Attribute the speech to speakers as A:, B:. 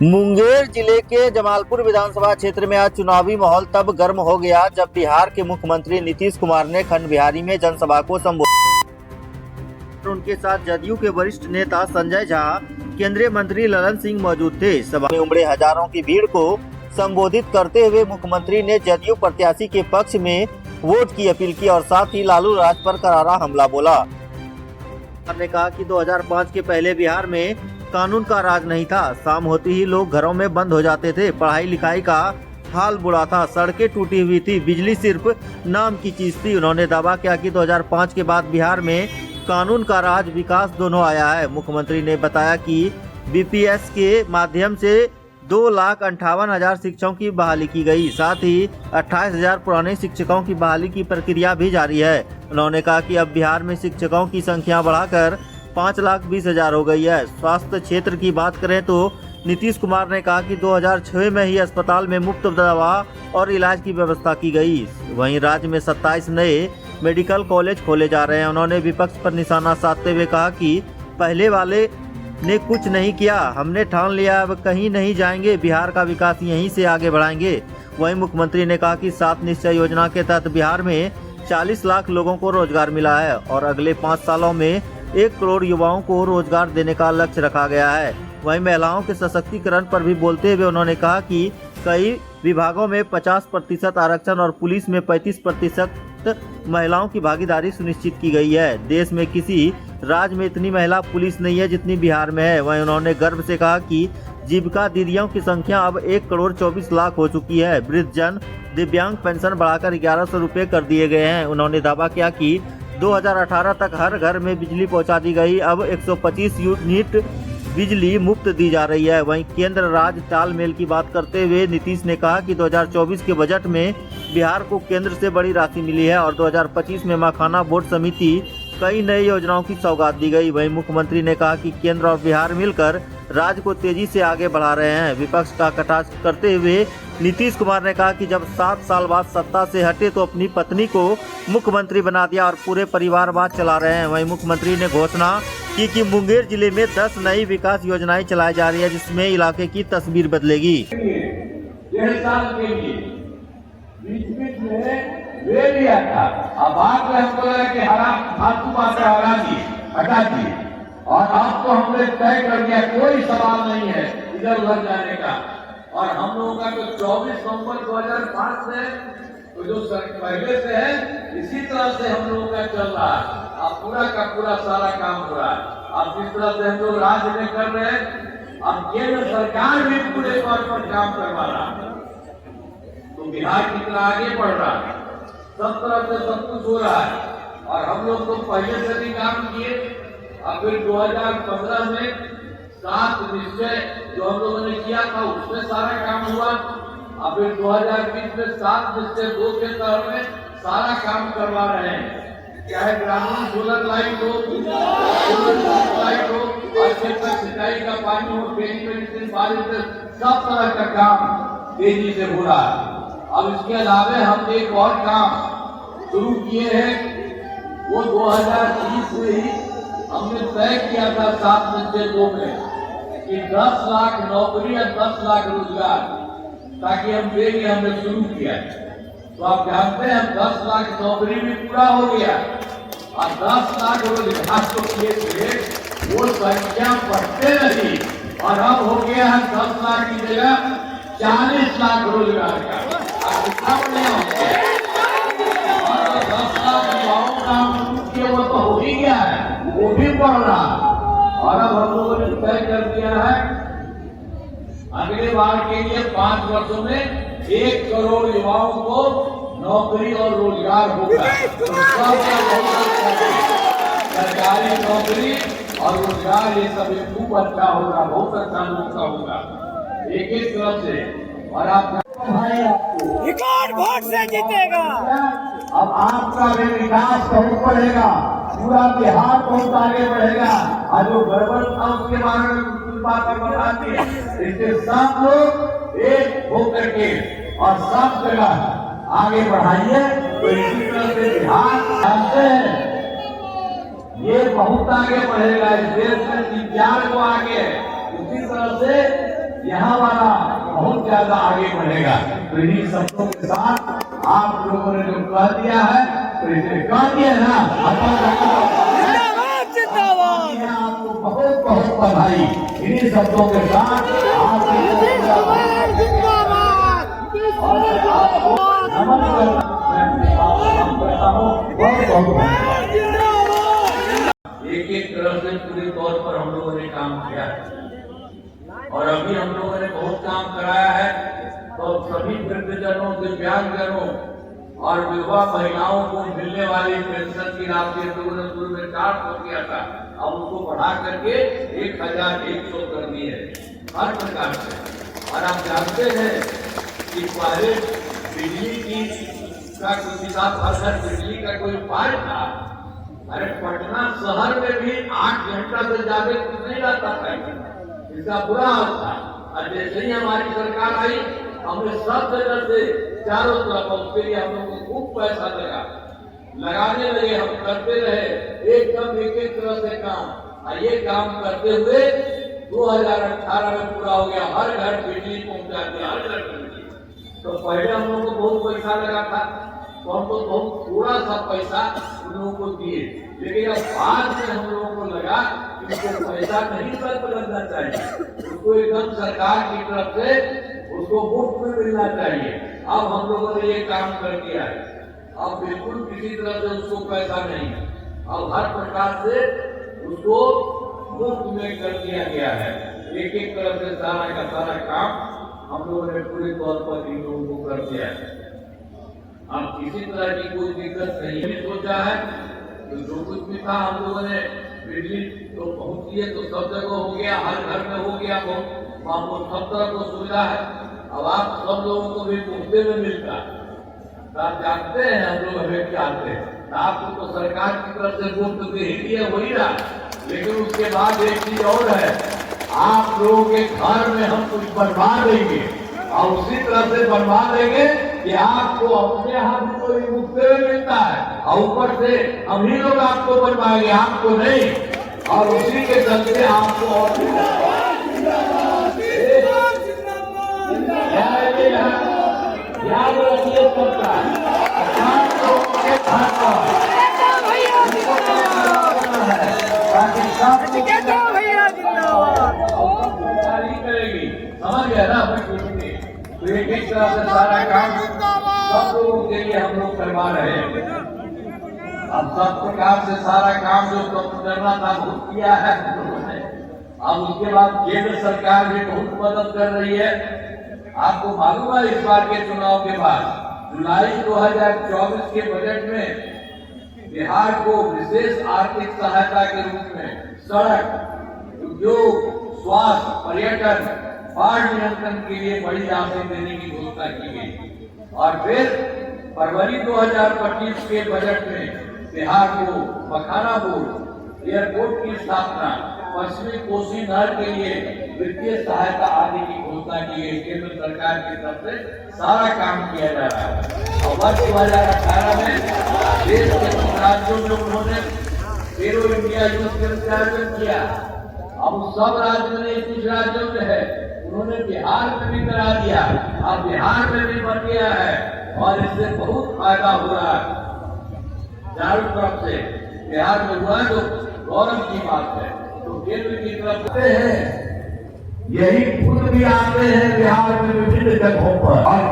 A: मुंगेर जिले के जमालपुर विधानसभा क्षेत्र में आज चुनावी माहौल तब गर्म हो गया जब बिहार के मुख्यमंत्री नीतीश कुमार ने खंड बिहारी में जनसभा को संबोधित। उनके साथ जदयू के वरिष्ठ नेता संजय झा, केंद्रीय मंत्री ललन सिंह मौजूद थे। सभा में उमड़े हजारों की भीड़ को संबोधित करते हुए मुख्यमंत्री ने जदयू प्रत्याशी के पक्ष में वोट की अपील की और साथ ही लालू राज पर करारा हमला बोला। ने कहा कि 2005 के पहले बिहार में कानून का राज नहीं था। शाम होती ही लोग घरों में बंद हो जाते थे। पढ़ाई लिखाई का हाल बुरा था। सड़कें टूटी हुई थी। बिजली सिर्फ नाम की चीज थी। उन्होंने दावा किया कि 2005 के बाद बिहार में कानून का राज, विकास दोनों आया है। मुख्यमंत्री ने बताया कि बीपीएस के माध्यम से 2,58,000 शिक्षकों की बहाली की गई। साथ ही 28,000 पुराने शिक्षकों की बहाली की प्रक्रिया भी जारी है। उन्होंने कहा कि अब बिहार में शिक्षकों की संख्या बढ़ाकर 5,20,000 हो गई है। स्वास्थ्य क्षेत्र की बात करें तो नीतीश कुमार ने कहा कि 2006 में ही अस्पताल में मुफ्त दवा और इलाज की व्यवस्था की गई। वहीं राज्य में 27 नए मेडिकल कॉलेज खोले जा रहे हैं। उन्होंने विपक्ष पर निशाना साधते हुए कहा कि पहले वाले ने कुछ नहीं किया, हमने ठान लिया, अब कहीं नहीं जाएंगे, बिहार का विकास यहीं से आगे बढ़ाएंगे। वहीं मुख्यमंत्री ने कहा कि 7 निश्चय योजना के तहत बिहार में 40 लाख लोगों को रोजगार मिला है और अगले 5 सालों में 1 करोड़ युवाओं को रोजगार देने का लक्ष्य रखा गया है। वहीं महिलाओं के सशक्तिकरण पर भी बोलते हुए उन्होंने कहा कि कई विभागों में 50% आरक्षण और पुलिस में 35% महिलाओं की भागीदारी सुनिश्चित की गई है। देश में किसी राज्य में इतनी महिला पुलिस नहीं है जितनी बिहार में है। वहीं उन्होंने गर्व से कहा कि जीविका दीदियों की संख्या अब 1 करोड़ 24 लाख हो चुकी है। वृद्धजन दिव्यांग पेंशन बढ़ाकर 1100 रुपये कर दिए गए हैं। उन्होंने दावा किया कि 2018 तक हर घर में बिजली पहुंचा दी गई। अब 125 यूनिट बिजली मुफ्त दी जा रही है। वहीं केंद्र राज्य तालमेल की बात करते हुए नीतीश ने कहा कि 2024 के बजट में बिहार को केंद्र से बड़ी राशि मिली है और 2025 में मखाना बोर्ड समिति कई नई योजनाओं की सौगात दी गई। वहीं मुख्यमंत्री ने कहा कि केंद्र और बिहार मिलकर राज्य को तेजी से आगे बढ़ा रहे हैं। विपक्ष का कटाक्ष करते हुए नीतीश कुमार ने कहा कि जब 7 साल बाद सत्ता से हटे तो अपनी पत्नी को मुख्यमंत्री बना दिया और पूरे परिवारवाद चला रहे हैं। वहीं मुख्यमंत्री ने घोषणा की कि मुंगेर जिले में 10 नई विकास योजनाएं चलाई जा रही है जिसमें इलाके की तस्वीर बदलेगी।
B: ले लिया था, अब बात में हमको लगा कि फालतू बातें हटा दी और अब तो हमने तय कर दिया कोई सवाल नहीं है इधर उधर जाने का। और हम लोगों का तो 24 नवंबर 2005 से तो जो पहले से है इसी तरह से हम लोगों का चल रहा है। अब पूरा का पूरा सारा काम हो रहा है। अब जिस तरह से हम लोग राज्य में कर रहे हैं, अब केंद्र सरकार भी पूरे तौर पर काम करवा रहा है तो बिहार कितना आगे बढ़ रहा है। सब तरफ से सब कुछ हो रहा है और हम लोग तो पहले से भी काम किए। अब फिर 2015 में 7 निश्चय जो हम लोगों ने किया था उसमें सारा काम हुआ। अब फिर 2020 में 7 निश्चय 2 के तहत में सारा काम करवा रहे हैं। चाहे ग्रामीण सोलर लाइट हो, लाइट हो, अच्छे तक सिंचाई का पानी हो, मेडिसिन, बारिश, सब तरह का काम तेजी से हो रहा है। अब इसके अलावा हम एक और काम शुरू किए हैं। वो 2020 में ही हमने तय किया था 7 निश्चय 2 में कि 10 लाख नौकरी और 10 लाख रोजगार ताकि हम देंगे। हमने शुरू किया तो आप जानते हैं 10 लाख नौकरी भी पूरा हो गया और 10 लाख रोजगार तो किए थे वो संख्या बढ़ते रही और अब हो गया है 10 लाख की जगह 40 लाख रोजगार का। और 10 लाख युवाओं का वो तो हो ही गया है, वो भी बढ़ रहा। और अब हम लोगों ने तय कर दिया है अगले बार के लिए 5 वर्षों में 1 करोड़ युवाओं को नौकरी और रोजगार होगा। सरकारी नौकरी और रोजगार ये सब खूब अच्छा होगा, बहुत अच्छा मौका होगा एक तरफ से। और आप
C: रिकॉर्ड वोट से जीतेगा।
B: अब आपका भी विकास बहुत बढ़ेगा, पूरा बिहार बहुत आगे बढ़ेगा। और जो गड़बड़ था उसके बारे में कुछ बातें बताती है। इससे सब लोग एक होकर के और सब जगह आगे बढ़ाइए तो इसी तरह से बिहार जानते हैं ये बहुत आगे बढ़ेगा। इस देश में विज्ञान को आगे उसी तरह से यहाँ वाला बहुत ज्यादा आगे बढ़ेगा। तो इन्हीं शब्दों के साथ आप लोगों ने जो कह दिया है, तो इसे कह दिया ना,
C: जिंदाबाद जिंदाबाद।
B: आपको बहुत बहुत बधाई। इन्हीं शब्दों के साथ एक एक तरह से पूरे तौर पर हम लोगों ने काम किया और अभी हम लोगों ने बहुत काम कराया है। तो सभी वृद्धजनों, दिव्यांगजनों और विधवा महिलाओं को मिलने वाली पेंशन की राशि हम लोगों ने शुरू में 400 किया था, अब उसको बढ़ा करके 1100 कर दी है हर प्रकार से। और आप जानते हैं कि पहले बिजली की का किसी का बिजली का कोई उपाय था। अरे पटना शहर में भी 8 घंटा से ज्यादा कुछ नहीं रहता था, इसका बुरा हाल था। और जैसे ही हमारी सरकार आई, हमने सब जगह से चारों तरफ उसके लिए हम लोग को खूब पैसा लगाने लगे, हम करते रहे एकदम एक एक तरह से काम। और ये काम करते हुए 2018 में पूरा हो गया, हर घर बिजली पहुंचा दिया, हर घर बिजली। तो पहले हम लोग को बहुत पैसा लगा था, तो हम लोग बहुत थोड़ा सा पैसा उन लोगों को दिए, लेकिन अब बाद में हम लोगों को लगा कि उसको पैसा नहीं लगना चाहिए, उसको एकदम सरकार की तरफ से उसको मुफ्त में मिलना चाहिए। अब हम लोगों ने ये काम कर दिया है, अब बिल्कुल किसी तरह से उसको पैसा नहीं, अब हर प्रकार से उसको मुफ्त में कर दिया गया है। एक एक तरह से सारा का सारा काम हम लोगों ने पूरे तौर पर इन लोगों को कर दिया है। अब किसी तरह की कोई दिक्कत नहीं सोचा है, तो जो कुछ भी था हम लोगों ने बिजली तो पहुंची है, तो सब जगह हो गया, हर घर में हो गया, बहुत सब तरह को सुविधा है। अब आप सब लोगों को भी मुफ्ते में मिलता, तो आप जानते हैं हम लोग हमें चाहते हैं, आपको तो सरकार की तरफ से मुफ्त दे ही दिया वही रहा, लेकिन उसके बाद एक चीज और है, आप लोगों के घर में हम कुछ बनवा देंगे और उसी तरह से बनवा देंगे कि आपको अपने यहाँ भी कोई मुफ्त में मिलता है और ऊपर से हम ही लोग आपको बनवाएंगे, आपको नहीं। और उसी के चलते आपको और याद रखिए सबका करेगी, समझ गया ना। तो एक एक तरह से सारा काम सब लोगों के लिए हम लोग करवा रहे हैं। अब सब प्रकार से सारा काम जो करना था वो किया है अब उसके बाद केंद्र सरकार भी बहुत मदद कर रही है। आपको मालूम है इस बार के चुनाव के बाद जुलाई 2024 के बजट में बिहार को विशेष आर्थिक सहायता के रूप में सड़क, उद्योग, स्वास्थ्य, पर्यटन, बाढ़ नियंत्रण के लिए बड़ी राशि देने की घोषणा की गई। और फिर फरवरी 2025 के बजट में बिहार को मखानापुर एयरपोर्ट की स्थापना, पश्चिमी कोसी नहर के लिए वित्तीय सहायता आदि की घोषणा की गई। केंद्र सरकार की तरफ से सारा काम किया जा रहा है। और वर्ष 2018 में देश के कुछ राज्यों में उन्होंने खेलो इंडिया यूथ गेम्स का आयोजन किया। अब सब राज्यों ने, कुछ राज्यों में है, उन्होंने बिहार में भी करा दिया, अब बिहार में भी बन गया है और इससे बहुत फायदा हो रहा है। चारों तरफ से बिहार में हुआ तो गौरव की बात है। तो केंद्र की तरफ से है, यही खुद भी आते हैं बिहार में विभिन्न जगहों पर।